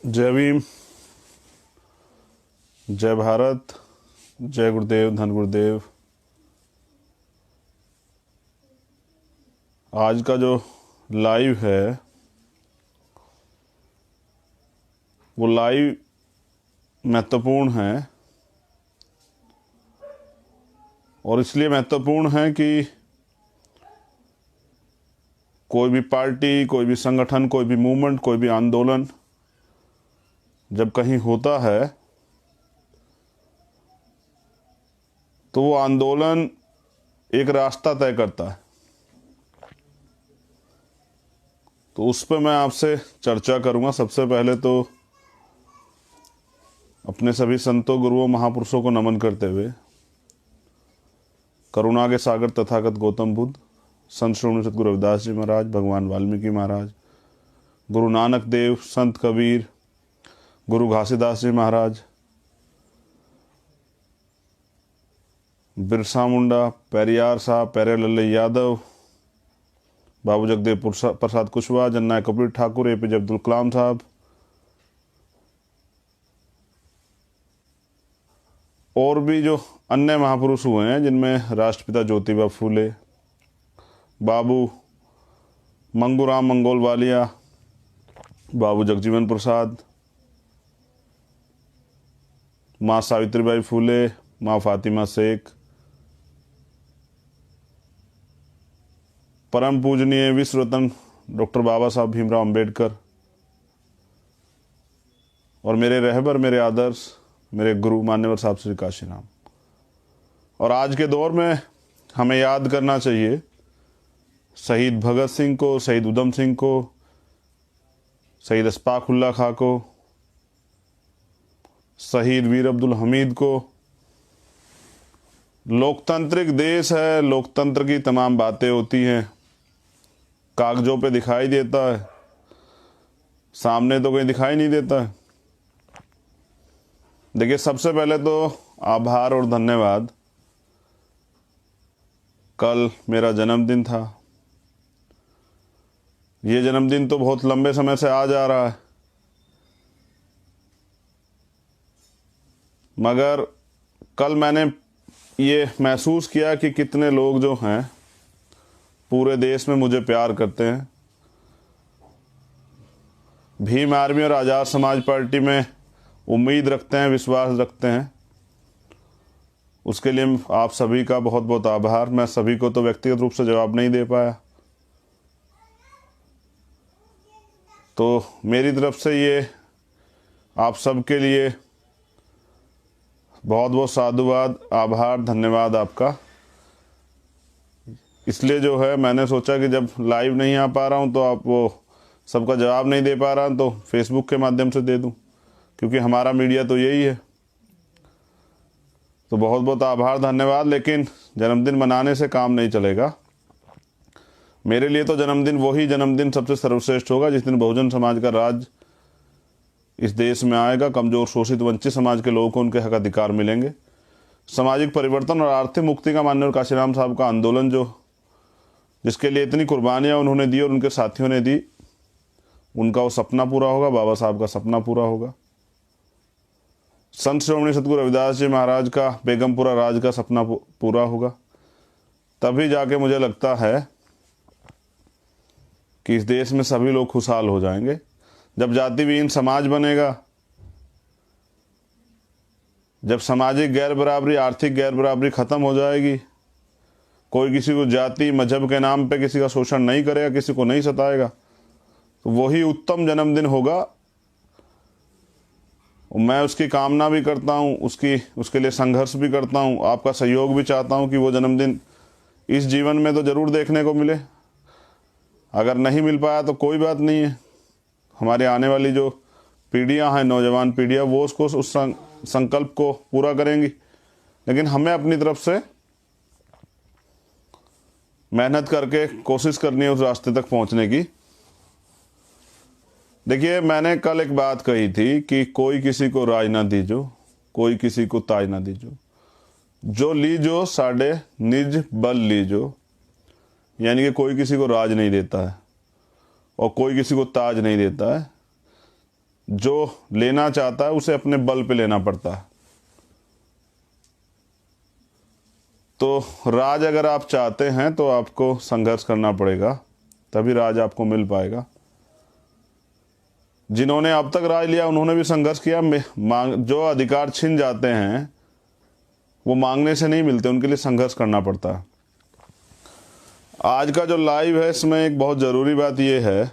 जय भीम, जय भारत, जय गुरुदेव, धन गुरुदेव। आज का जो लाइव है वो लाइव महत्वपूर्ण है, और इसलिए महत्वपूर्ण है कि कोई भी पार्टी, कोई भी संगठन, कोई भी मूवमेंट, कोई भी आंदोलन जब कहीं होता है तो वो आंदोलन एक रास्ता तय करता है। तो उस पर मैं आपसे चर्चा करूंगा। सबसे पहले तो अपने सभी संतों, गुरुओं, महापुरुषों को नमन करते हुए करुणा के सागर तथागत गौतम बुद्ध, संत श्रोमणी सतगुरु रविदास जी महाराज, भगवान वाल्मीकि महाराज, गुरु नानक देव, संत कबीर, गुरु घासीदास जी महाराज, बिरसा मुंडा, पेरियार साहब, पेरियार लल्ले यादव, बाबू जगदेव प्रसाद कुशवाहा, जननायक कबीर ठाकुर, एपीजे अब्दुल कलाम साहब, और भी जो अन्य महापुरुष हुए हैं जिनमें राष्ट्रपिता ज्योतिबा फूले, बाबू मंगूराम मंगोल वालिया, बाबू जगजीवन प्रसाद, माँ सावित्रीबाई फूले, माँ फातिमा शेख, परम पूजनीय विश्व रत्न डॉक्टर बाबा साहब भीमराव अंबेडकर, और मेरे रहबर, मेरे आदर्श, मेरे गुरु मान्यवर साहब श्री काशीराम। और आज के दौर में हमें याद करना चाहिए शहीद भगत सिंह को, शहीद उधम सिंह को, शहीद अशफाक उल्लाह खां को, शहीद वीर अब्दुल हमीद को। लोकतांत्रिक देश है, लोकतंत्र की तमाम बातें होती हैं, कागजों पे दिखाई देता है, सामने तो कहीं दिखाई नहीं देता है। देखिए, सबसे पहले तो आभार और धन्यवाद। कल मेरा जन्मदिन था। ये जन्मदिन तो बहुत लंबे समय से आ जा रहा है, मगर कल मैंने ये महसूस किया कि कितने लोग जो हैं पूरे देश में मुझे प्यार करते हैं। भीम आर्मी और आज़ाद समाज पार्टी में उम्मीद रखते हैं, विश्वास रखते हैं। उसके लिए आप सभी का बहुत बहुत आभार। मैं सभी को तो व्यक्तिगत रूप से जवाब नहीं दे पाया, तो मेरी तरफ से ये आप सबके लिए बहुत बहुत साधुवाद, आभार, धन्यवाद आपका। इसलिए जो है मैंने सोचा कि जब लाइव नहीं आ पा रहा हूँ तो आप वो सबका जवाब नहीं दे पा रहा हूँ तो फेसबुक के माध्यम से दे दूँ, क्योंकि हमारा मीडिया तो यही है। तो बहुत बहुत आभार, धन्यवाद। लेकिन जन्मदिन मनाने से काम नहीं चलेगा। मेरे लिए तो जन्मदिन वही जन्मदिन सबसे सर्वश्रेष्ठ होगा जिस दिन बहुजन समाज का राज इस देश में आएगा। कमजोर, शोषित, वंचित समाज के लोगों को उनके हक अधिकार मिलेंगे। सामाजिक परिवर्तन और आर्थिक मुक्ति का माननीय काशीराम साहब का आंदोलन जिसके लिए इतनी कुर्बानियां उन्होंने दी और उनके साथियों ने दी, उनका वो सपना पूरा होगा। बाबा साहब का सपना पूरा होगा। संत श्रोमणी सतगुरु रविदास जी महाराज का बेगमपुरा राज का सपना पूरा होगा। तभी जाके मुझे लगता है कि इस देश में सभी लोग खुशहाल हो जाएंगे। जब जाति विहीन समाज बनेगा, जब सामाजिक गैर बराबरी, आर्थिक गैर बराबरी खत्म हो जाएगी, कोई किसी को जाति, मजहब के नाम पे किसी का शोषण नहीं करेगा, किसी को नहीं सताएगा, तो वही उत्तम जन्मदिन होगा। मैं उसकी कामना भी करता हूँ, उसके लिए संघर्ष भी करता हूँ। आपका सहयोग भी चाहता हूँ कि वो जन्मदिन इस जीवन में तो ज़रूर देखने को मिले। अगर नहीं मिल पाया तो कोई बात नहीं है। हमारे आने वाली जो पीढ़ियाँ हैं, नौजवान पीढ़ियाँ, वो उसको उस संकल्प को पूरा करेंगी। लेकिन हमें अपनी तरफ से मेहनत करके कोशिश करनी है उस रास्ते तक पहुँचने की। देखिए, मैंने कल एक बात कही थी कि कोई किसी को राज ना दीजो, कोई किसी को ताज ना दीजो, जो लीजो साढ़े निज बल लीजो। यानी कि कोई किसी को राज नहीं देता है और कोई किसी को ताज नहीं देता है। जो लेना चाहता है उसे अपने बल पे लेना पड़ता है। तो राज अगर आप चाहते हैं तो आपको संघर्ष करना पड़ेगा, तभी राज आपको मिल पाएगा। जिन्होंने अब तक राज लिया उन्होंने भी संघर्ष किया। जो अधिकार छिन जाते हैं वो मांगने से नहीं मिलते, उनके लिए संघर्ष करना पड़ता है। आज का जो लाइव है इसमें एक बहुत ज़रूरी बात यह है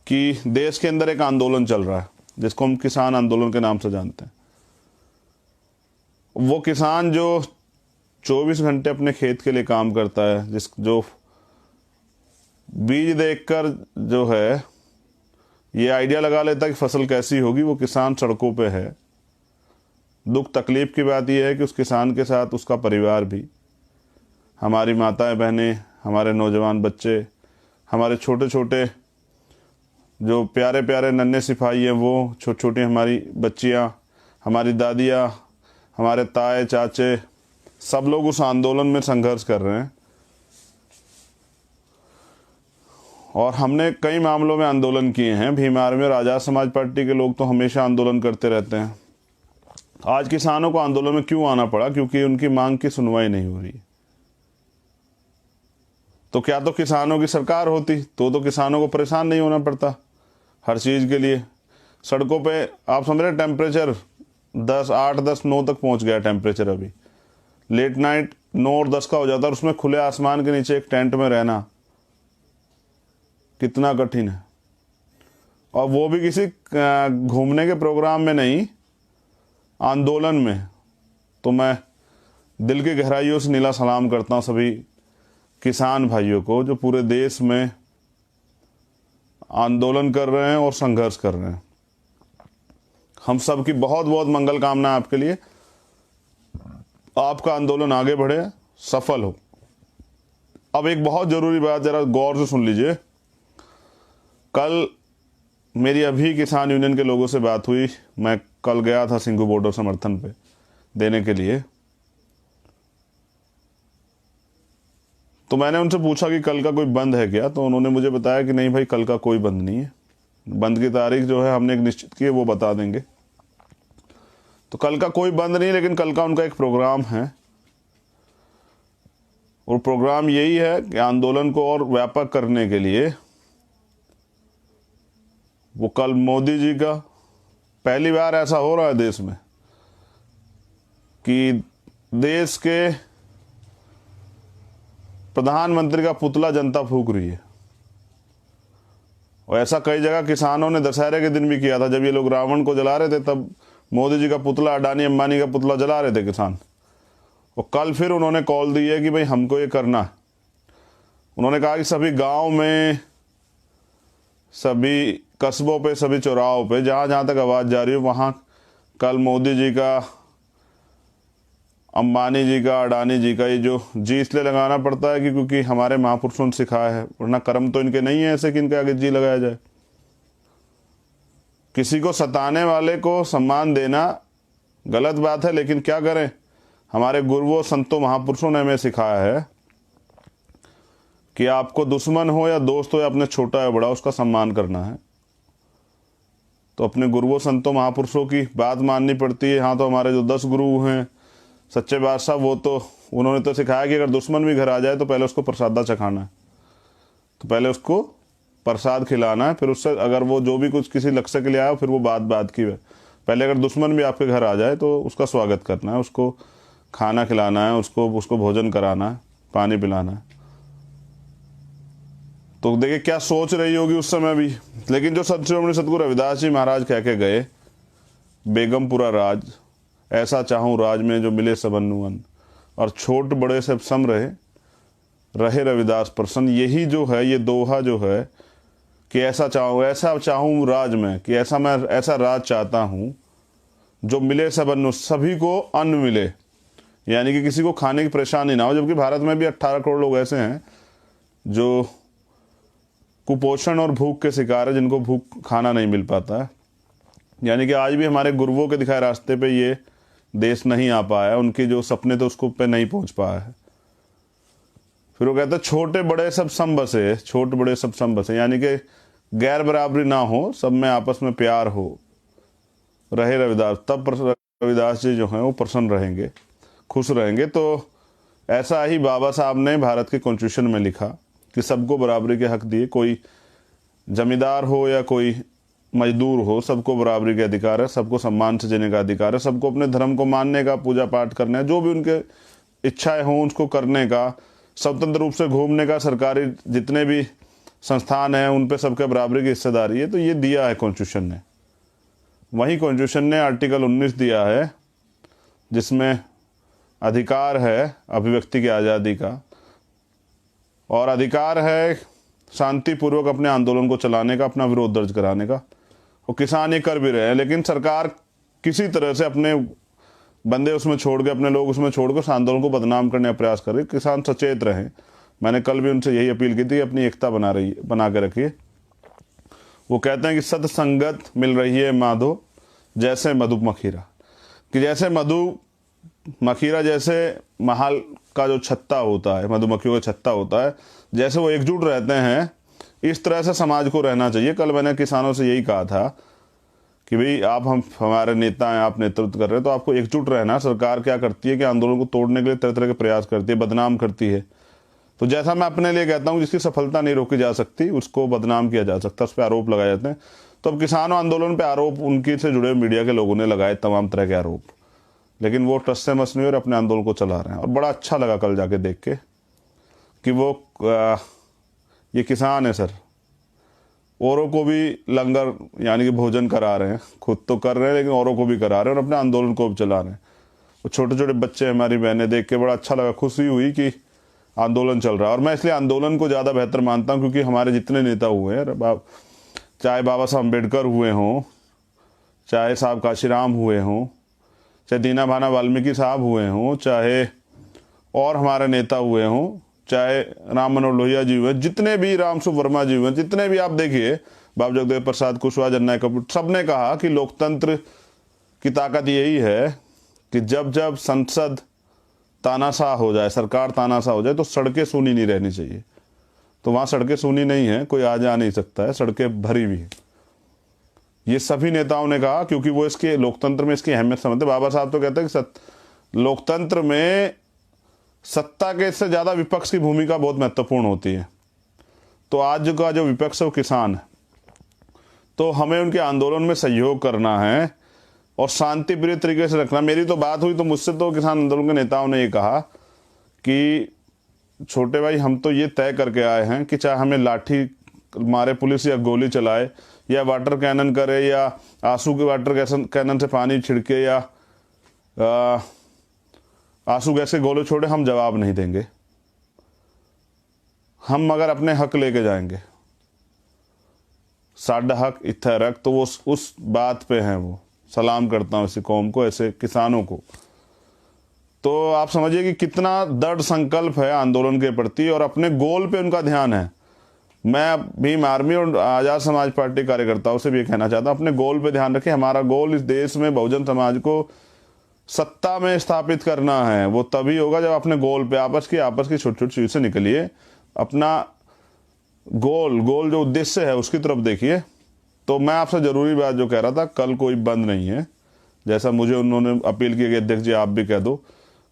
कि देश के अंदर एक आंदोलन चल रहा है जिसको हम किसान आंदोलन के नाम से जानते हैं। वो किसान जो 24 घंटे अपने खेत के लिए काम करता है, जो बीज देखकर जो है ये आइडिया लगा लेता है कि फसल कैसी होगी, वो किसान सड़कों पे है। दुख तकलीफ की बात यह है कि उस किसान के साथ उसका परिवार भी, हमारी माताएं बहनें, हमारे नौजवान बच्चे, हमारे छोटे छोटे जो प्यारे प्यारे नन्हे सिपाही हैं, वो छोटी छोटी हमारी बच्चियां, हमारी दादियां, हमारे ताए चाचे, सब लोग उस आंदोलन में संघर्ष कर रहे हैं। और हमने कई मामलों में आंदोलन किए हैं। भीम आर्मी और आज़ाद समाज पार्टी के लोग तो हमेशा आंदोलन करते रहते हैं। आज किसानों को आंदोलन में क्यों आना पड़ा? क्योंकि उनकी मांग की सुनवाई नहीं हो रही। तो क्या तो किसानों की सरकार होती तो किसानों को परेशान नहीं होना पड़ता हर चीज़ के लिए। सड़कों पे आप समझ रहे टेम्परेचर 8, 10, 9 तक पहुंच गया टेम्परेचर। अभी लेट नाइट 9 और 10 का हो जाता है और उसमें खुले आसमान के नीचे एक टेंट में रहना कितना कठिन है। और वो भी किसी घूमने के प्रोग्राम में नहीं, आंदोलन में। तो मैं दिल की गहराइयों से नीला सलाम करता हूँ सभी किसान भाइयों को जो पूरे देश में आंदोलन कर रहे हैं और संघर्ष कर रहे हैं। हम सब की बहुत बहुत मंगल कामना आपके लिए। आपका आंदोलन आगे बढ़े, सफल हो। अब एक बहुत ज़रूरी बात ज़रा गौर से सुन लीजिए। कल मेरी अभी किसान यूनियन के लोगों से बात हुई। मैं कल गया था सिंघू बॉर्डर समर्थन पे देने के लिए। तो मैंने उनसे पूछा कि कल का कोई बंद है क्या? तो उन्होंने मुझे बताया कि नहीं भाई, कल का कोई बंद नहीं है। बंद की तारीख जो है हमने एक निश्चित की है, वो बता देंगे। तो कल का कोई बंद नहीं, लेकिन कल का उनका एक प्रोग्राम है और प्रोग्राम यही है कि आंदोलन को और व्यापक करने के लिए वो कल मोदी जी का, पहली बार ऐसा हो रहा है देश में कि देश के प्रधानमंत्री का पुतला जनता फूंक रही है। और ऐसा कई जगह किसानों ने दशहरे के दिन भी किया था। जब ये लोग रावण को जला रहे थे तब मोदी जी का पुतला, अडानी अंबानी का पुतला जला रहे थे किसान। और कल फिर उन्होंने कॉल दी है कि भाई हमको ये करना है। उन्होंने कहा कि सभी गांव में, सभी कस्बों पे, सभी चौराहों पे, जहाँ जहाँ तक आवाज़ जा रही हो वहाँ कल मोदी जी का, अंबानी जी का, अडानी जी का ये जो जी इसलिए लगाना पड़ता है कि क्योंकि हमारे महापुरुषों ने सिखाया है, वरना कर्म तो इनके नहीं है ऐसे कि इनके आगे जी लगाया जाए। किसी को सताने वाले को सम्मान देना गलत बात है, लेकिन क्या करें, हमारे गुरुओं, संतों, महापुरुषों ने हमें सिखाया है कि आपको दुश्मन हो या दोस्त हो या अपने छोटा या बड़ा, उसका सम्मान करना है। तो अपने गुरुओं, संतों, महापुरुषों की बात माननी पड़ती है। हाँ, तो हमारे जो 10 गुरु हैं सच्चे बादशाह, वो तो उन्होंने तो सिखाया कि अगर दुश्मन भी घर आ जाए तो पहले उसको प्रसादा चखाना है। तो पहले उसको प्रसाद खिलाना है, फिर उससे अगर वो जो भी कुछ किसी लक्ष्य के लिए आया फिर वो बात की है। पहले अगर दुश्मन भी आपके घर आ जाए तो उसका स्वागत करना है, उसको खाना खिलाना है, उसको भोजन कराना है, पानी पिलाना है। तो देखिए क्या सोच रही होगी उस समय भी। लेकिन जो श्रोमणी सतगुरु रविदास जी महाराज कह के गए, बेगमपुरा राज ऐसा चाहूँ राज में जो मिले सबन्नु अन्न, और छोट बड़े सब सम रहे रविदास प्रसन्न। यही जो है, ये दोहा जो है कि ऐसा चाहूँ राज में, कि मैं ऐसा राज चाहता हूँ जो मिले सबन्नु, सभी को अन्न मिले, यानी कि किसी को खाने की परेशानी ना हो। जबकि भारत में भी 18 करोड़ लोग ऐसे हैं जो कुपोषण और भूख के शिकार है, जिनको खाना नहीं मिल पाता है। यानी कि आज भी हमारे गुरुओं के दिखाए रास्ते पे ये देश नहीं आ पाया है, उनके जो सपने थे उसको पे नहीं पहुंच पाया है। फिर वो कहते हैं छोटे बड़े सब सम बसे, छोटे बड़े सब सम बसे, यानी कि गैर बराबरी ना हो, सब में आपस में प्यार हो, रहे रविदास, तब रविदास जी जो हैं वो प्रसन्न रहेंगे, खुश रहेंगे। तो ऐसा ही बाबा साहब ने भारत के कॉन्स्टिट्यूशन में लिखा कि सबको बराबरी के हक दिए, कोई जमींदार हो या कोई मजदूर हो, सबको बराबरी के अधिकार है, सबको सम्मान से जीने का अधिकार है, सबको अपने धर्म को मानने का, पूजा पाठ करने, जो भी उनके इच्छाएं हों उसको करने का, स्वतंत्र रूप से घूमने का, सरकारी जितने भी संस्थान हैं उन पे सबके बराबरी की हिस्सेदारी है। तो ये दिया है कॉन्स्टिट्यूशन ने। वहीं कॉन्स्टिट्यूशन ने आर्टिकल 19 दिया है जिसमें अधिकार है अभिव्यक्ति की आज़ादी का, और अधिकार है शांतिपूर्वक अपने आंदोलन को चलाने का, अपना विरोध दर्ज कराने का। और किसान ये कर भी रहे हैं, लेकिन सरकार किसी तरह से अपने बंदे उसमें छोड़ के, अपने लोग उसमें छोड़ के उस आंदोलन को बदनाम करने का प्रयास कर रहे। किसान सचेत रहें। मैंने कल भी उनसे यही अपील की थी, अपनी एकता बना के रखिए। वो कहते हैं कि सत्संगत मिल रही है माधो जैसे मधुमक्खीरा, कि जैसे मधुमक्खीरा जैसे महल का जो छत्ता होता है, मधुमक्खियों का छत्ता होता है, जैसे वो एकजुट रहते हैं, इस तरह से समाज को रहना चाहिए। कल मैंने किसानों से यही कहा था कि भाई आप हमारे नेता हैं, आप नेतृत्व कर रहे हैं, तो आपको एकजुट रहना। सरकार क्या करती है कि आंदोलन को तोड़ने के लिए तरह तरह के प्रयास करती है, बदनाम करती है। तो जैसा मैं अपने लिए कहता हूँ, जिसकी सफलता नहीं रोकी जा सकती उसको बदनाम किया जा सकता है, उस पर आरोप लगाए जाते हैं। तो अब किसानों आंदोलन पे आरोप उनकी से जुड़े मीडिया के लोगों ने लगाए तमाम तरह के आरोप, लेकिन वो टस से मस नहीं और अपने आंदोलन को चला रहे हैं। और बड़ा अच्छा लगा कल जाके देख के कि वो ये किसान है सर, औरों को भी लंगर यानी कि भोजन करा रहे हैं, खुद तो कर रहे हैं लेकिन औरों को भी करा रहे हैं और अपने आंदोलन को भी चला रहे हैं। वो छोटे छोटे बच्चे, हमारी बहनें, देख के बड़ा अच्छा लगा, खुशी हुई कि आंदोलन चल रहा है। और मैं इसलिए आंदोलन को ज़्यादा बेहतर मानता हूँ क्योंकि हमारे जितने नेता हुए हैं, चाहे बाबा साहब अम्बेडकर हुए हों, चाहे साहब काशीराम हुए हों, चाहे दीना भाना वाल्मीकि साहब हुए हों, चाहे और हमारे नेता हुए हों, चाहे राम मनोहर लोहिया जी हुए, जितने भी रामसु वर्मा जी हुए, जितने भी आप देखिए, बाबा जगदेव प्रसाद कुशवाहा, जननायक कपूर, सब ने कहा कि लोकतंत्र की ताकत यही है कि जब जब संसद तानाशाह हो जाए, सरकार तानाशाह हो जाए, तो सड़कें सूनी नहीं रहनी चाहिए। तो वहाँ सड़कें सूनी नहीं है, कोई आ जा नहीं सकता है, सड़कें भरी हुई है। ये सभी नेताओं ने कहा क्योंकि वो इसके लोकतंत्र में इसकी अहमियत समझते। बाबा साहब तो कहते हैं कि लोकतंत्र में सत्ता के से ज़्यादा विपक्ष की भूमिका बहुत महत्वपूर्ण होती है। तो आज का जो विपक्ष है वो किसान है, तो हमें उनके आंदोलन में सहयोग करना है और शांति प्रिय तरीके से रखना। मेरी तो बात हुई तो मुझसे तो किसान आंदोलन के नेताओं ने ये कहा कि छोटे भाई, हम तो ये तय करके आए हैं कि चाहे हमें लाठी मारे पुलिस या गोली चलाए या वाटर कैनन करे या आंसू के वाटर कैनन से पानी छिड़के या आंसू गैस के गोले छोड़े, हम जवाब नहीं देंगे। हम मगर अपने हक लेके जाएंगे। साडा हक इत्थे रख, तो वो उस बात पे हैं। वो सलाम करता हूँ ऐसी कौम को, ऐसे किसानों को। तो आप समझिए कि कितना दृढ़ संकल्प है आंदोलन के प्रति और अपने गोल पे उनका ध्यान है। मैं भीम आर्मी और आज़ाद समाज पार्टी कार्यकर्ताओं से भी कहना चाहता हूँ, अपने गोल पे ध्यान रखें। हमारा गोल इस देश में बहुजन समाज को सत्ता में स्थापित करना है। वो तभी होगा जब अपने गोल पे आपस की छोटी छोटी चीज़ से निकलिए, अपना गोल जो उद्देश्य है उसकी तरफ देखिए। तो मैं आपसे ज़रूरी बात जो कह रहा था, कल कोई बंद नहीं है, जैसा मुझे उन्होंने अपील की कि अध्यक्ष जी आप भी कह दो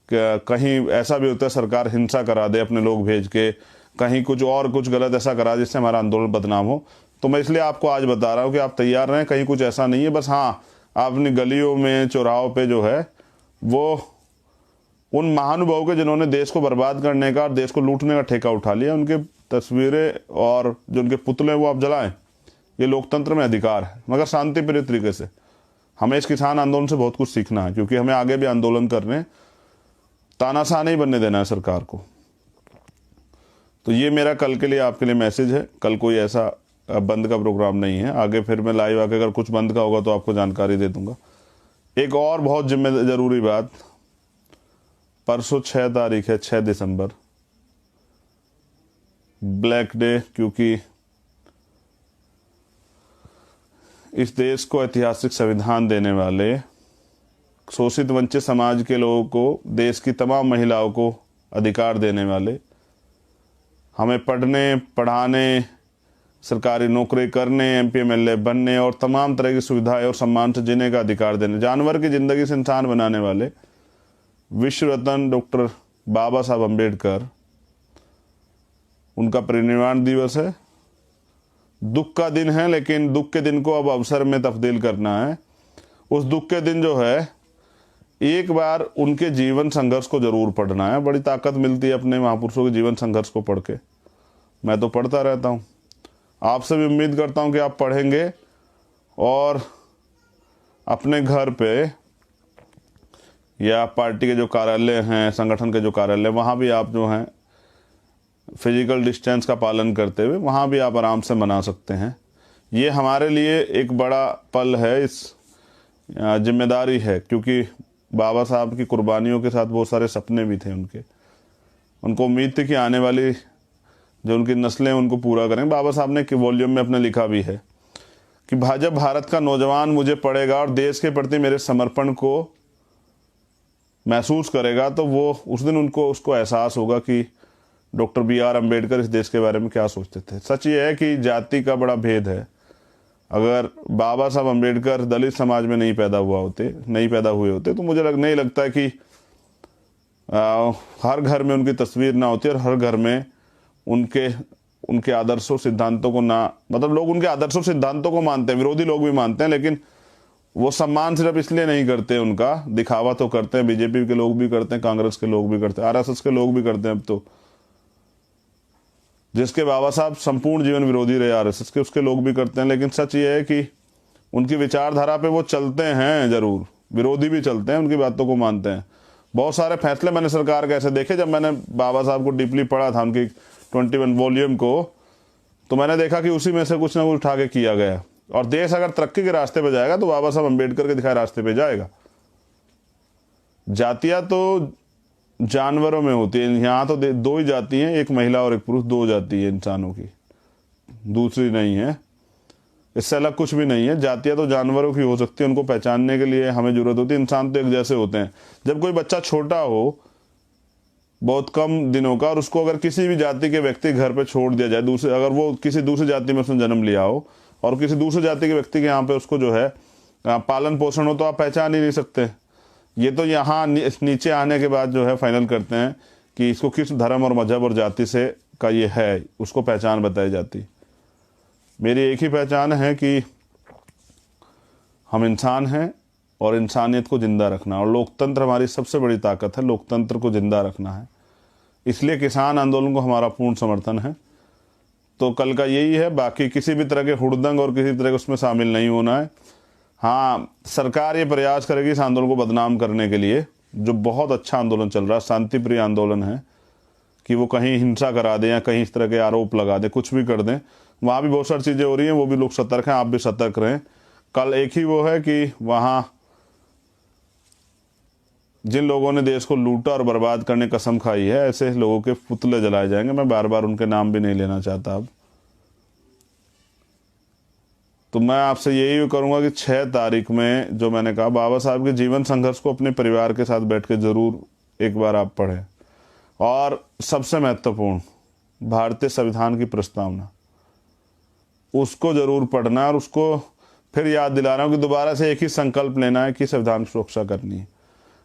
कि कहीं ऐसा भी होता है सरकार हिंसा करा दे अपने लोग भेज के, कहीं कुछ गलत ऐसा करा जिससे हमारा आंदोलन बदनाम हो। तो मैं इसलिए आपको आज बता रहा हूँ कि आप तैयार रहें, कहीं कुछ ऐसा नहीं है। बस हाँ, आप अपनी गलियों में, चौराहों पे जो है वो उन महानुभावों के जिन्होंने देश को बर्बाद करने का और देश को लूटने का ठेका उठा लिया, उनके तस्वीरें और जो उनके पुतले वो आप जलाएं। ये लोकतंत्र में अधिकार है, मगर शांति प्रिय तरीके से। हमें इस किसान आंदोलन से बहुत कुछ सीखना है क्योंकि हमें आगे भी आंदोलन करने, तानाशाह नहीं बनने देना है सरकार को। तो ये मेरा कल के लिए आपके लिए मैसेज है। कल कोई ऐसा बंद का प्रोग्राम नहीं है। आगे फिर मैं लाइव आके अगर कुछ बंद का होगा तो आपको जानकारी दे दूंगा। एक और बहुत ज़रूरी बात, परसों 6 तारीख है, 6 दिसंबर, ब्लैक डे, क्योंकि इस देश को ऐतिहासिक संविधान देने वाले, शोषित वंचित समाज के लोगों को, देश की तमाम महिलाओं को अधिकार देने वाले, हमें पढ़ने, पढ़ाने, सरकारी नौकरी करने, MP MLA बनने और तमाम तरह की सुविधाएं और सम्मान से जीने का अधिकार देने, जानवर की ज़िंदगी से इंसान बनाने वाले विश्व रत्न डॉक्टर बाबा साहब अम्बेडकर, उनका परिनिर्वाण दिवस है। दुख का दिन है, लेकिन दुख के दिन को अब अवसर में तब्दील करना है। उस दुख के दिन जो है, एक बार उनके जीवन संघर्ष को जरूर पढ़ना है। बड़ी ताकत मिलती है अपने महापुरुषों के जीवन संघर्ष को पढ़ के। मैं तो पढ़ता रहता हूँ, आपसे भी उम्मीद करता हूँ कि आप पढ़ेंगे और अपने घर पे या पार्टी के जो कार्यालय हैं, संगठन के जो कार्यालय, वहाँ भी आप जो हैं फिजिकल डिस्टेंस का पालन करते हुए वहाँ भी आप आराम से मना सकते हैं। ये हमारे लिए एक बड़ा पल है, इस जिम्मेदारी है, क्योंकि बाबा साहब की कुर्बानियों के साथ बहुत सारे सपने भी थे उनको उम्मीद थी कि आने वाली जो उनकी नस्लें उनको पूरा करें। बाबा साहब ने कि वॉल्यूम में अपने लिखा भी है कि जब भारत का नौजवान मुझे पढ़ेगा और देश के प्रति मेरे समर्पण को महसूस करेगा, तो वो उस दिन उसको एहसास होगा कि डॉक्टर BR अम्बेडकर इस देश के बारे में क्या सोचते थे। सच ये है कि जाति का बड़ा भेद है। अगर बाबा साहब अम्बेडकर दलित समाज में नहीं पैदा हुए होते तो मुझे नहीं लगता कि हर घर में उनकी तस्वीर ना होती और हर घर में उनके आदर्शों सिद्धांतों को ना, मतलब लोग उनके आदर्शों सिद्धांतों को मानते हैं, विरोधी लोग भी मानते हैं, लेकिन वो सम्मान सिर्फ इसलिए नहीं करते, उनका दिखावा तो करते हैं। BJP के लोग भी करते हैं, कांग्रेस के लोग भी करते हैं, RSS के लोग भी करते हैं। अब तो जिसके बाबा साहब संपूर्ण जीवन विरोधी रहे RSS के, उसके लोग भी करते हैं। लेकिन सच ये है कि उनकी विचारधारा पे वो चलते हैं, जरूर विरोधी भी चलते हैं, उनकी बातों को मानते हैं। बहुत सारे फैसले मैंने सरकार के ऐसे देखे, जब मैंने बाबा साहब को डीपली पढ़ा था, उनकी 21 वॉल्यूम को, तो मैंने देखा कि उसी में से कुछ ना कुछ उठा के किया गया। और देश अगर तरक्की के रास्ते पे जाएगा तो बाबा साहब अम्बेडकर के दिखाए रास्ते पे जाएगा। जातियां तो जानवरों में होती है, यहाँ तो दो ही जाति हैं, एक महिला और एक पुरुष, 2 जाति है इंसानों की, दूसरी नहीं है। इससे अलग कुछ भी नहीं है। जातियां तो जानवरों की हो सकती है, उनको पहचानने के लिए हमें जरूरत होती है। इंसान तो एक जैसे होते हैं। जब कोई बच्चा छोटा हो, बहुत कम दिनों का, और उसको अगर किसी भी जाति के व्यक्ति घर पे छोड़ दिया जाए, अगर वो किसी दूसरी जाति में उसने जन्म लिया हो और किसी दूसरे जाति के व्यक्ति के यहाँ पे उसको जो है पालन पोषण हो, तो आप पहचान ही नहीं सकते। ये तो यहाँ नीचे आने के बाद जो है फाइनल करते हैं कि इसको किस धर्म और मजहब और जाति से का ये है, उसको पहचान बताई जाती। मेरी एक ही पहचान है कि हम इंसान हैं और इंसानियत को जिंदा रखना, और लोकतंत्र हमारी सबसे बड़ी ताकत है, लोकतंत्र को जिंदा रखना है। इसलिए किसान आंदोलन को हमारा पूर्ण समर्थन है। तो कल का यही है, बाकी किसी भी तरह के हुड़दंग और किसी तरह के उसमें शामिल नहीं होना है। हाँ, सरकार ये प्रयास करेगी इस आंदोलन को बदनाम करने के लिए, जो बहुत अच्छा आंदोलन चल रहा है, शांतिप्रिय आंदोलन है, कि वो कहीं हिंसा करा दें या कहीं इस तरह के आरोप लगा दें, कुछ भी कर दें। वहाँ भी बहुत सारी चीज़ें हो रही हैं, वो भी लोग सतर्क हैं, आप भी सतर्क रहें। कल एक ही वो है कि वहाँ जिन लोगों ने देश को लूटा और बर्बाद करने की कसम खाई है, ऐसे लोगों के पुतले जलाए जाएंगे। मैं बार बार उनके नाम भी नहीं लेना चाहता अब। तो मैं आपसे यही करूंगा कि 6 तारीख में जो मैंने कहा, बाबा साहब के जीवन संघर्ष को अपने परिवार के साथ बैठ के ज़रूर एक बार आप पढ़ें। और सबसे महत्वपूर्ण, भारतीय संविधान की प्रस्तावना, उसको ज़रूर पढ़ना है। और उसको फिर याद दिला रहा हूँ कि दोबारा से एक ही संकल्प लेना है कि संविधान की सुरक्षा करनी है।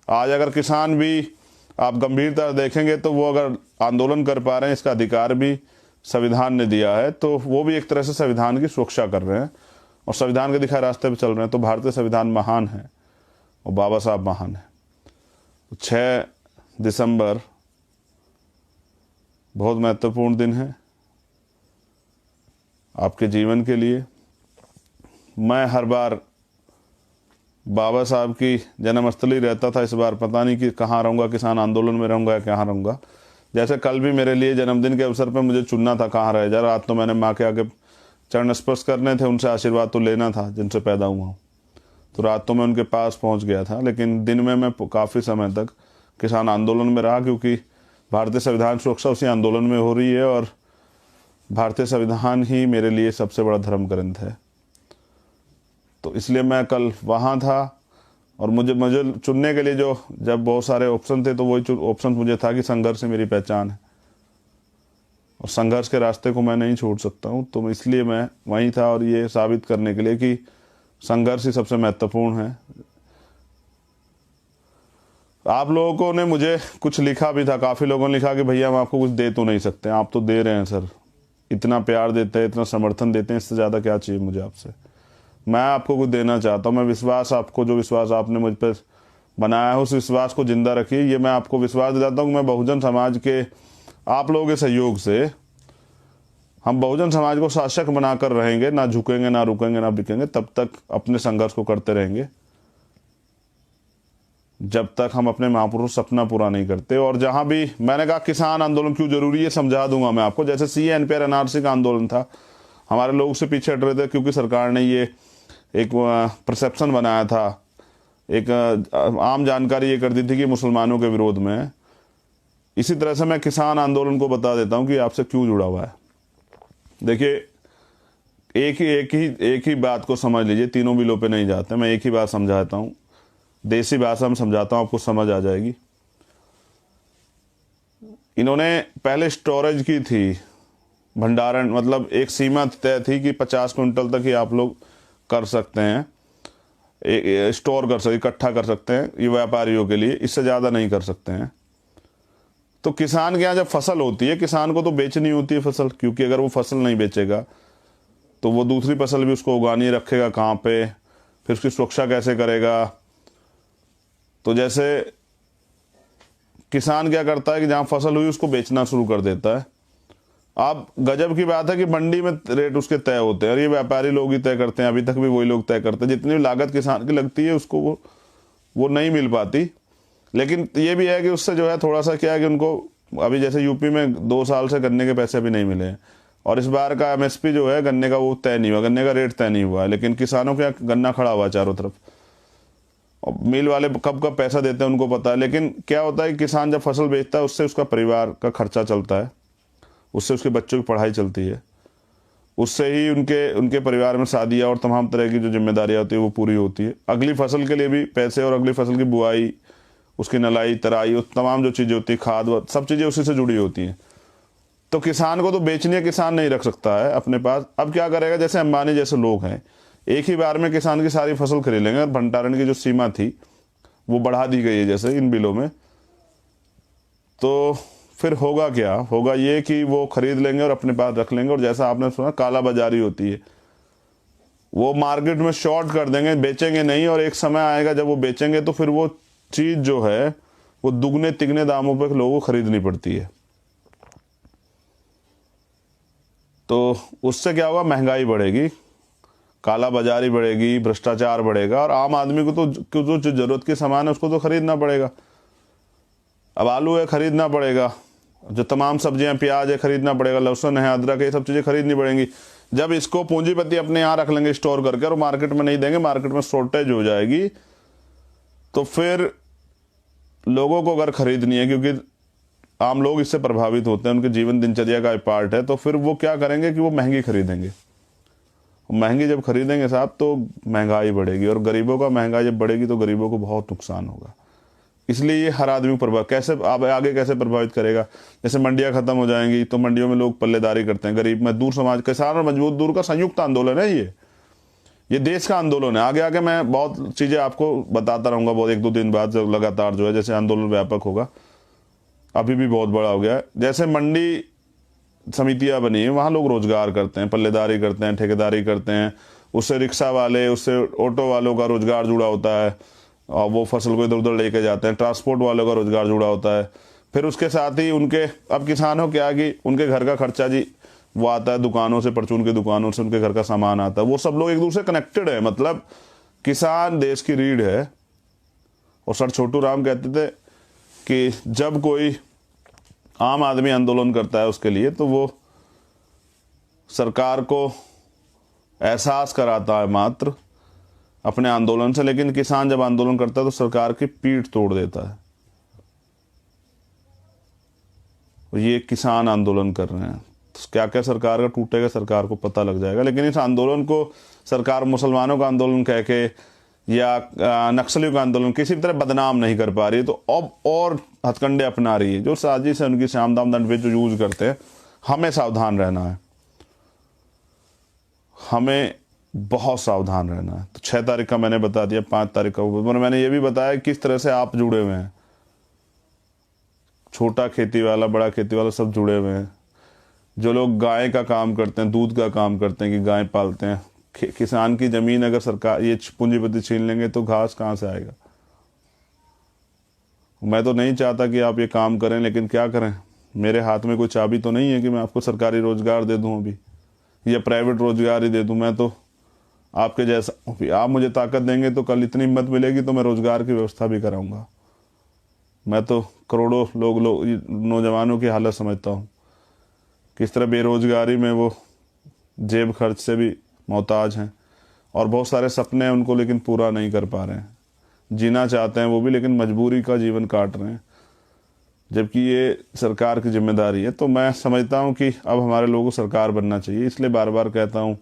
आज अगर किसान भी आप गंभीरता देखेंगे तो वो अगर आंदोलन कर पा रहे हैं, इसका अधिकार भी संविधान ने दिया है, तो वो भी एक तरह से संविधान की सुरक्षा कर रहे हैं और संविधान के दिखाए रास्ते पे चल रहे हैं। तो भारतीय संविधान महान है और बाबा साहब महान है। 6 दिसंबर बहुत महत्वपूर्ण दिन है आपके जीवन के लिए। मैं हर बार बाबा साहब की जन्मस्थली रहता था, इस बार पता नहीं कि कहाँ रहूँगा, किसान आंदोलन में रहूँगा या कहाँ रहूँगा। जैसे कल भी मेरे लिए जन्मदिन के अवसर पर मुझे चुनना था कहाँ रह जा। रात तो मैंने माँ के आगे चरण स्पर्श करने थे, उनसे आशीर्वाद तो लेना था जिनसे पैदा हुआ हूँ, तो रात तो मैं उनके पास पहुँच गया था। लेकिन दिन में मैं काफ़ी समय तक किसान आंदोलन में रहा, क्योंकि भारतीय संविधान सुरक्षा उसी आंदोलन में हो रही है और भारतीय संविधान ही मेरे लिए सबसे बड़ा धर्म ग्रंथ है। तो इसलिए मैं कल वहाँ था और मुझे चुनने के लिए जब बहुत सारे ऑप्शन थे, तो वही ऑप्शन मुझे था कि संघर्ष से मेरी पहचान है। और संघर्ष के रास्ते को मैं नहीं छोड़ सकता हूँ, तो इसलिए मैं वहीं था, और ये साबित करने के लिए कि संघर्ष ही सबसे महत्वपूर्ण है। आप लोगों ने मुझे कुछ लिखा भी था, काफ़ी लोगों ने लिखा कि भैया हम आपको कुछ दे तो नहीं सकते। आप तो दे रहे हैं सर, इतना प्यार देते हैं, इतना समर्थन देते हैं, इससे ज़्यादा क्या चाहिए मुझे आपसे। मैं आपको कुछ देना चाहता हूँ। मैं विश्वास, आपको जो विश्वास आपने मुझ पर बनाया है, उस विश्वास को जिंदा रखिए। ये मैं आपको विश्वास दिलाता हूँ कि मैं बहुजन समाज के आप लोगों के सहयोग से हम बहुजन समाज को शासक बनाकर रहेंगे, ना झुकेंगे, ना रुकेंगे, ना बिकेंगे। तब तक अपने संघर्ष को करते रहेंगे जब तक हम अपने महापुरुष सपना पूरा नहीं करते। और जहां भी मैंने कहा किसान आंदोलन क्यों जरूरी है, समझा दूंगा मैं आपको। जैसे CAA NPR NRC का आंदोलन था, हमारे लोग उससे पीछे हट रहे थे क्योंकि सरकार ने ये एक परसेप्शन बनाया था, एक आम जानकारी ये कर दी थी कि मुसलमानों के विरोध में है। इसी तरह से मैं किसान आंदोलन को बता देता हूं कि आपसे क्यों जुड़ा हुआ है। देखिए, एक ही बात को समझ लीजिए, तीनों बिलों पे नहीं जाते। मैं एक ही बात समझाता हूं, देसी भाषा में समझाता हूं, आपको समझ आ जाएगी। इन्होंने पहले स्टोरेज की थी, भंडारण, मतलब एक सीमा तय थी कि 50 क्विंटल तक ही आप लोग कर सकते हैं, स्टोर कर सकते, इकट्ठा कर सकते हैं ये व्यापारियों के लिए, इससे ज़्यादा नहीं कर सकते हैं। तो किसान के यहाँ जब फसल होती है, किसान को तो बेचनी होती है फसल, क्योंकि अगर वो फसल नहीं बेचेगा तो वो दूसरी फसल भी उसको उगानी रखेगा कहाँ पे, फिर उसकी सुरक्षा कैसे करेगा। तो जैसे किसान क्या करता है कि जहाँ फसल हुई उसको बेचना शुरू कर देता है। अब गजब की बात है कि मंडी में रेट उसके तय होते हैं और ये व्यापारी लोग ही तय करते हैं, अभी तक भी वही लोग तय करते हैं। जितनी लागत किसान की लगती है उसको वो नहीं मिल पाती। लेकिन ये भी है कि उससे जो है थोड़ा सा क्या है कि उनको अभी जैसे यूपी में 2 साल से गन्ने के पैसे भी नहीं मिले हैं, और इस बार का MSP जो है गन्ने का वो तय नहीं हुआ, गन्ने का रेट तय नहीं हुआ है। लेकिन किसानों के यहाँ गन्ना खड़ा हुआ है चारों तरफ, और मिल वाले कब कब पैसा देते हैं उनको पता है। लेकिन क्या होता है कि किसान जब फसल बेचता है उससे उसका परिवार का खर्चा चलता है, उससे उसके बच्चों की पढ़ाई चलती है, उससे ही उनके परिवार में शादियाँ और तमाम तरह की जो जिम्मेदारियाँ होती है वो पूरी होती है। अगली फसल के लिए भी पैसे, और अगली फसल की बुआई, उसकी नलाई, तराई, और तमाम जो चीज़ें होती है, खाद, सब चीज़ें उसी से जुड़ी होती हैं। तो किसान को तो बेचने किसान नहीं रख सकता है अपने पास। अब क्या करेगा, जैसे अंबानी जैसे लोग हैं, एक ही बार में किसान की सारी फसल खरीद लेंगे। और भंडारण की जो सीमा थी वो बढ़ा दी गई है जैसे इन बिलों में, तो फिर होगा क्या, होगा ये कि वो खरीद लेंगे और अपने पास रख लेंगे। और जैसा आपने सुना काला बाजारी होती है, वो मार्केट में शॉर्ट कर देंगे, बेचेंगे नहीं। और एक समय आएगा जब वो बेचेंगे तो फिर वो चीज़ जो है वो दुगने तिगने दामों पर लोगों को खरीदनी पड़ती है। तो उससे क्या होगा, महंगाई बढ़ेगी, काला बाजारी बढ़ेगी, भ्रष्टाचार बढ़ेगा, और आम आदमी को तो जो जरूरत के सामान है उसको तो खरीदना पड़ेगा। अब आलू है खरीदना पड़ेगा, जो तमाम सब्जियां, प्याज है खरीदना पड़ेगा, लहसुन है, अदरक है, ये सब चीज़ें खरीदनी पड़ेंगी। जब इसको पूंजीपति अपने यहाँ रख लेंगे स्टोर करके और मार्केट में नहीं देंगे, मार्केट में शॉर्टेज हो जाएगी, तो फिर लोगों को अगर खरीदनी है, क्योंकि आम लोग इससे प्रभावित होते हैं, उनके जीवन दिनचर्या का एक पार्ट है, तो फिर वो क्या करेंगे कि वो महंगी खरीदेंगे। महंगी जब खरीदेंगे साहब तो महंगाई बढ़ेगी, और गरीबों का महंगाई जब बढ़ेगी तो गरीबों को बहुत नुकसान होगा। इसलिए ये हर आदमी को कैसे आगे कैसे प्रभावित करेगा। जैसे मंडियां खत्म हो जाएंगी तो मंडियों में लोग पल्लेदारी करते हैं, गरीब मजदूर समाज, किसान और मजदूर का संयुक्त आंदोलन है ये देश का आंदोलन है। आगे आगे मैं बहुत चीज़ें आपको बताता रहूँगा, बहुत 1-2 दिन बाद जब लगातार जो है जैसे आंदोलन व्यापक होगा। अभी भी बहुत बड़ा हो गया है। जैसे मंडी समितियां बनी है, वहाँ लोग रोजगार करते हैं, पल्लेदारी करते हैं, ठेकेदारी करते हैं, उससे रिक्शा वाले, उससे ऑटो वालों का रोजगार जुड़ा होता है, और वो फसल को इधर उधर लेके जाते हैं, ट्रांसपोर्ट वालों का रोजगार जुड़ा होता है। फिर उसके साथ ही उनके, अब किसानों क्या कि उनके घर का खर्चा जी वो आता है दुकानों से, परचून की दुकानों से उनके घर का सामान आता है, वो सब लोग एक दूसरे कनेक्टेड है। मतलब किसान देश की रीढ़ है। और सर छोटू राम कहते थे कि जब कोई आम आदमी आंदोलन करता है उसके लिए, तो वो सरकार को एहसास कराता है मात्र अपने आंदोलन से, लेकिन किसान जब आंदोलन करता है तो सरकार की पीठ तोड़ देता है। और ये किसान आंदोलन कर रहे हैं, तो क्या क्या सरकार का टूटेगा, सरकार को पता लग जाएगा। लेकिन इस आंदोलन को सरकार मुसलमानों का आंदोलन कह के या नक्सलियों का आंदोलन किसी भी तरह बदनाम नहीं कर पा रही है, तो अब और हथकंडे अपना रही है, जो साजिश है उनकी, श्याम दाम दंड पे जो यूज करते हैं, हमें सावधान रहना है, हमें बहुत सावधान रहना है। तो 6 तारीख का मैंने बता दिया, 5 तारीख का और मैंने ये भी बताया किस तरह से आप जुड़े हुए हैं। छोटा खेती वाला, बड़ा खेती वाला, सब जुड़े हुए हैं। जो लोग गाय का काम करते हैं, दूध का काम करते हैं, कि गाय पालते हैं, किसान की ज़मीन अगर सरकार, ये पूंजीपति छीन लेंगे तो घास कहाँ से आएगा। मैं तो नहीं चाहता कि आप ये काम करें, लेकिन क्या करें, मेरे हाथ में कोई चाबी तो नहीं है कि मैं आपको सरकारी रोज़गार दे दूं अभी, या प्राइवेट रोज़गार ही दे दूं। मैं तो आपके जैसा हूं भी। आप मुझे ताकत देंगे तो कल इतनी हिम्मत मिलेगी तो मैं रोज़गार की व्यवस्था भी कराऊंगा। मैं तो करोड़ों नौजवानों की हालत समझता हूँ, किस तरह बेरोज़गारी में वो जेब खर्च से भी मोहताज हैं, और बहुत सारे सपने हैं उनको लेकिन पूरा नहीं कर पा रहे हैं। जीना चाहते हैं वो भी, लेकिन मजबूरी का जीवन काट रहे हैं, जबकि ये सरकार की जिम्मेदारी है। तो मैं समझता हूँ कि अब हमारे लोगों को सरकार बनना चाहिए। इसलिए बार बार कहता हूँ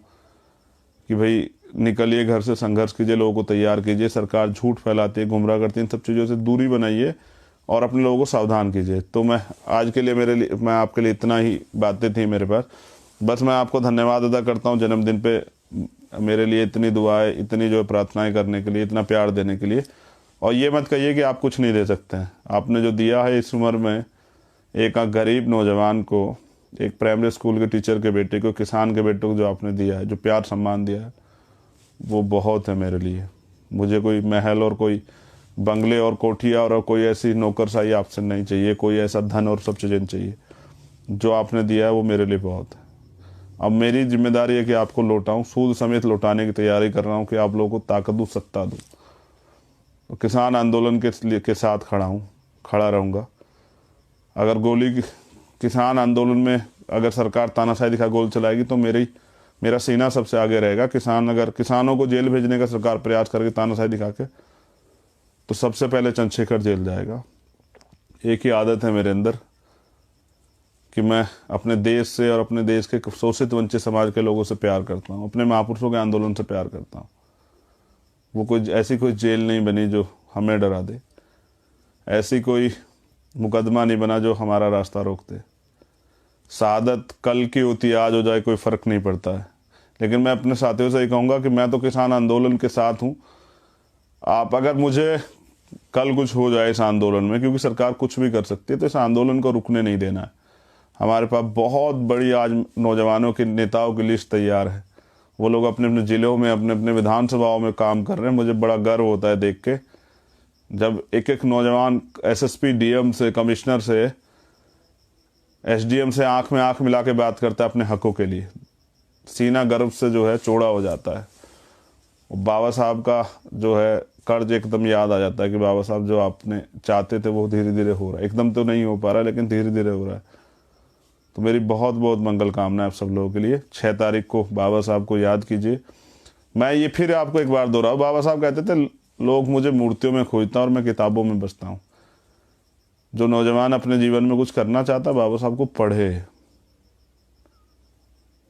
कि भाई निकलिए घर से, संघर्ष कीजिए, लोगों को तैयार कीजिए। सरकार झूठ फैलाती है, गुमराह करती है, इन सब चीज़ों से दूरी बनाइए और अपने लोगों को सावधान कीजिए। तो मैं आज के लिए, मैं आपके लिए इतना ही बातें थी मेरे पास। बस मैं आपको धन्यवाद अदा करता हूँ जन्मदिन पे मेरे लिए इतनी दुआएं, इतनी जो प्रार्थनाएं करने के लिए, इतना प्यार देने के लिए। और ये मत कहिए कि आप कुछ नहीं दे सकते हैं। आपने जो दिया है इस उम्र में, एक गरीब नौजवान को, एक प्राइमरी स्कूल के टीचर के बेटे को, किसान के बेटे को जो आपने दिया है, जो प्यार सम्मान दिया है, वो बहुत है मेरे लिए। मुझे कोई महल और कोई बंगले और कोठिया और कोई ऐसी नौकरशाही आपसे नहीं चाहिए, कोई ऐसा धन और सब चीज़ें नहीं चाहिए। जो आपने दिया है वो मेरे लिए बहुत है। अब मेरी जिम्मेदारी है कि आपको लौटाऊं, सूद समेत लौटाने की तैयारी कर रहा हूं, कि आप लोगों को ताकत दूं, सत्ता दूं। तो किसान आंदोलन के साथ खड़ा रहूंगा। अगर किसान आंदोलन में अगर सरकार तानाशाही दिखा गोली चलाएगी तो मेरा सीना सबसे आगे रहेगा। अगर किसानों को जेल भेजने का सरकार प्रयास करके तानाशाही दिखा के, तो सबसे पहले चंद्रशेखर जेल जाएगा। एक ही आदत है मेरे अंदर कि मैं अपने देश से और अपने देश के शोषित वंचित समाज के लोगों से प्यार करता हूँ, अपने महापुरुषों के आंदोलन से प्यार करता हूँ। वो ऐसी कोई जेल नहीं बनी जो हमें डरा दे, ऐसी कोई मुकदमा नहीं बना जो हमारा रास्ता रोक दे। शहादत कल की होती, आज हो जाए, कोई फ़र्क नहीं पड़ता है। लेकिन मैं अपने साथियों से ये कहूँगा कि मैं तो किसान आंदोलन के साथ हूँ। आप अगर मुझे कल कुछ हो जाए इस आंदोलन में, क्योंकि सरकार कुछ भी कर सकती है, तो इस आंदोलन को रुकने नहीं देना है। हमारे पास बहुत बड़ी आज नौजवानों के नेताओं की लिस्ट तैयार है। वो लोग अपने अपने ज़िलों में, अपने अपने विधानसभाओं में काम कर रहे हैं। मुझे बड़ा गर्व होता है देख के, जब एक एक नौजवान एसएसपी, डीएम से, कमिश्नर से, एसडीएम से आंख में आंख मिला के बात करता है अपने हकों के लिए। सीना गर्व से जो है चौड़ा हो जाता है। बाबा साहब का जो है कर्ज एकदम याद आ जाता है, कि बाबा साहब जो आपने चाहते थे वो धीरे धीरे हो रहा है। एकदम तो नहीं हो पा रहा है, लेकिन धीरे धीरे हो रहा है। तो मेरी बहुत बहुत मंगल कामना है आप सब लोगों के लिए। 6 तारीख को बाबा साहब को याद कीजिए। मैं ये फिर आपको एक बार दोहराऊं, बाबा साहब कहते थे, लोग मुझे मूर्तियों में खोजता और मैं किताबों में बसता हूँ। जो नौजवान अपने जीवन में कुछ करना चाहता, बाबा साहब को पढ़े,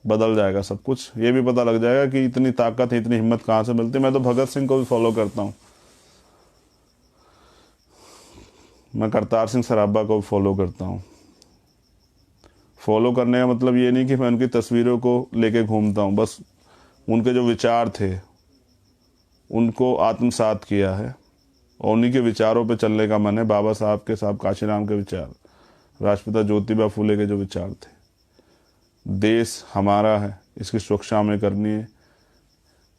बदल जाएगा सब कुछ। ये भी पता लग जाएगा कि इतनी ताकत है, इतनी हिम्मत कहाँ से मिलती है। मैं तो भगत सिंह को भी फॉलो करता हूँ, मैं करतार सिंह सराभा को भी फॉलो करता हूँ। फॉलो करने का मतलब ये नहीं कि मैं उनकी तस्वीरों को लेके घूमता हूँ, बस उनके जो विचार थे उनको आत्मसात किया है, और उन्हीं के विचारों पे चलने का मन है। बाबा साहब के, साहब काशीराम के विचार, राष्ट्रपिता ज्योतिबा फूले के जो विचार थे, देश हमारा है, इसकी सुरक्षा हमें करनी है,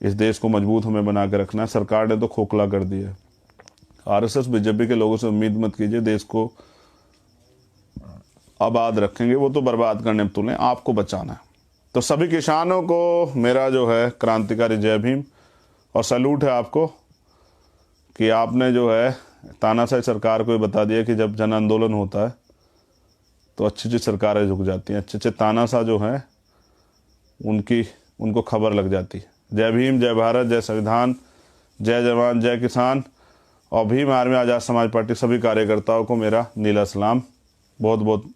इस देश को मजबूत हमें बना के रखना है। सरकार ने तो खोखला कर दिया। आरएसएस बीजेपी के लोगों से उम्मीद मत कीजिए देश को आबाद रखेंगे, वो तो बर्बाद करने में तुले, आपको बचाना है। तो सभी किसानों को मेरा जो है क्रांतिकारी जय भीम, और सैल्यूट है आपको कि आपने जो है तानाशाही सरकार को बता दिया कि जब जन आंदोलन होता है तो अच्छी अच्छी सरकारें झुक जाती हैं, अच्छे अच्छे तानाशाह जो हैं उनको खबर लग जाती है। जय भीम, जय भारत, जय संविधान, जय जवान, जय किसान, और भीम आर्मी आज़ाद समाज पार्टी सभी कार्यकर्ताओं को मेरा नीला सलाम, बहुत बहुत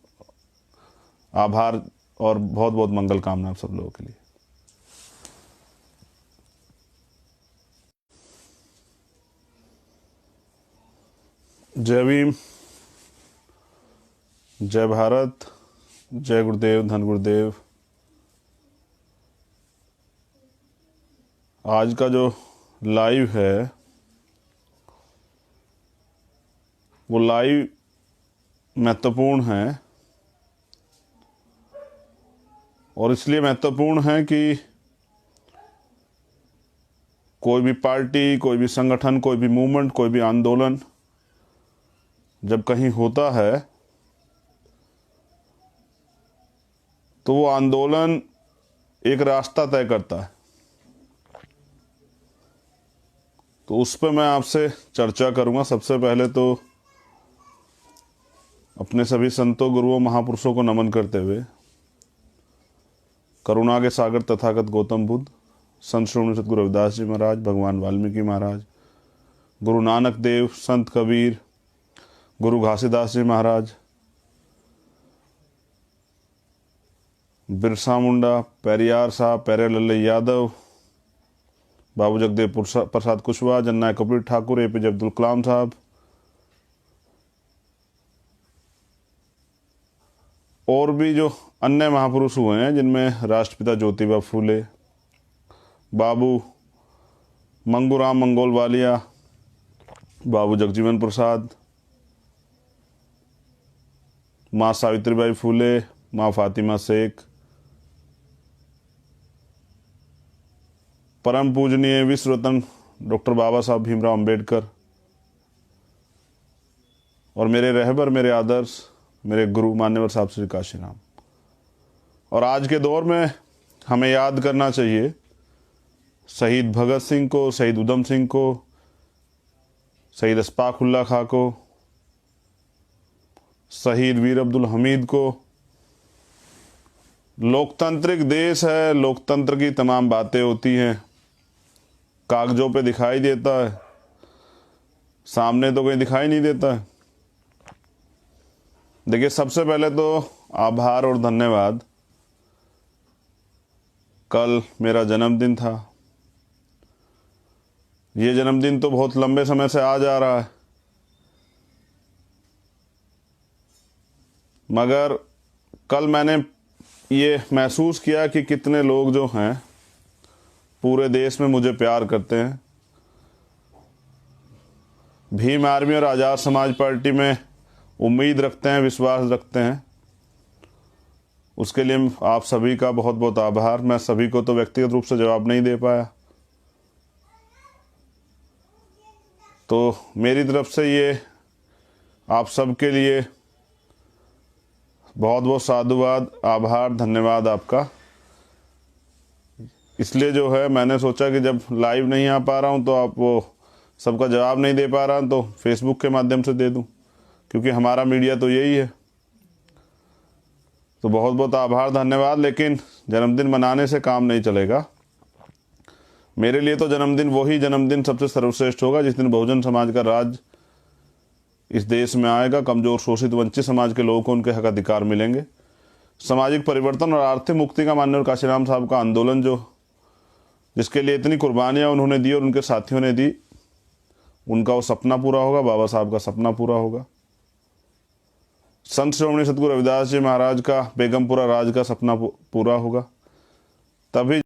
आभार और बहुत बहुत मंगल कामना आप सब लोगों के लिए। जय भीम, जय भारत, जय गुरुदेव, धन गुरुदेव। आज का जो लाइव है वो लाइव महत्वपूर्ण है, और इसलिए महत्वपूर्ण है कि कोई भी पार्टी, कोई भी संगठन, कोई भी मूवमेंट, कोई भी आंदोलन जब कहीं होता है तो वो आंदोलन एक रास्ता तय करता है। तो उस पर मैं आपसे चर्चा करूंगा। सबसे पहले तो अपने सभी संतों, गुरुओं, महापुरुषों को नमन करते हुए करुणा के सागर तथागत गौतम बुद्ध, संत श्रोमणी सतगुरु रविदास जी महाराज, भगवान वाल्मीकि महाराज, गुरु नानक देव, संत कबीर, गुरु घासीदास जी महाराज, बिरसा मुंडा, पेरियार साहब, प्यारेलाल यादव, बाबू जगदेव प्रसाद कुशवाहा, जननायक कबीर ठाकुर, एपीजे अब्दुल कलाम साहब, और भी जो अन्य महापुरुष हुए हैं जिनमें राष्ट्रपिता ज्योतिबा फूले, बाबू मंगूराम मंगोल वालिया, बाबू जगजीवन प्रसाद, माँ सावित्रीबाई फूले, माँ फातिमा शेख, परम पूजनीय विश्व रत्न डॉक्टर बाबा साहब भीमराव अंबेडकर, और मेरे रहबर, मेरे आदर्श, मेरे गुरु मान्यवर साहब श्री काशीराम। और आज के दौर में हमें याद करना चाहिए शहीद भगत सिंह को, शहीद उधम सिंह को, शहीद अशफाक उल्लाह खां को, शहीद वीर अब्दुल हमीद को। लोकतांत्रिक देश है, लोकतंत्र की तमाम बातें होती हैं, कागजों पे दिखाई देता है, सामने तो कहीं दिखाई नहीं देता है। देखिए, सबसे पहले तो आभार और धन्यवाद। कल मेरा जन्मदिन था। ये जन्मदिन तो बहुत लंबे समय से आ जा रहा है, मगर कल मैंने ये महसूस किया कि कितने लोग जो हैं पूरे देश में मुझे प्यार करते हैं। भीम आर्मी और आज़ाद समाज पार्टी में उम्मीद रखते हैं, विश्वास रखते हैं। उसके लिए आप सभी का बहुत बहुत आभार। मैं सभी को तो व्यक्तिगत रूप से जवाब नहीं दे पाया, तो मेरी तरफ से ये आप सबके लिए बहुत बहुत साधुवाद, आभार, धन्यवाद आपका। इसलिए जो है मैंने सोचा कि जब लाइव नहीं आ पा रहा हूँ तो आप वो सबका जवाब नहीं दे पा रहा हूँ तो फेसबुक के माध्यम से दे दूँ, क्योंकि हमारा मीडिया तो यही है। तो बहुत बहुत आभार, धन्यवाद। लेकिन जन्मदिन मनाने से काम नहीं चलेगा। मेरे लिए तो जन्मदिन वही जन्मदिन सबसे सर्वश्रेष्ठ होगा जिस दिन बहुजन समाज का राज इस देश में आएगा। कमजोर, शोषित, वंचित समाज के लोगों को उनके हक अधिकार मिलेंगे। सामाजिक परिवर्तन और आर्थिक मुक्ति का माननीय काशीराम साहब का आंदोलन जिसके लिए इतनी कुर्बानियाँ उन्होंने दी और उनके साथियों ने दी, उनका वो सपना पूरा होगा। बाबा साहब का सपना पूरा होगा। संत श्रोमणी सतगुरु रविदास जी महाराज का बेगमपुरा राज का सपना पूरा होगा। तभी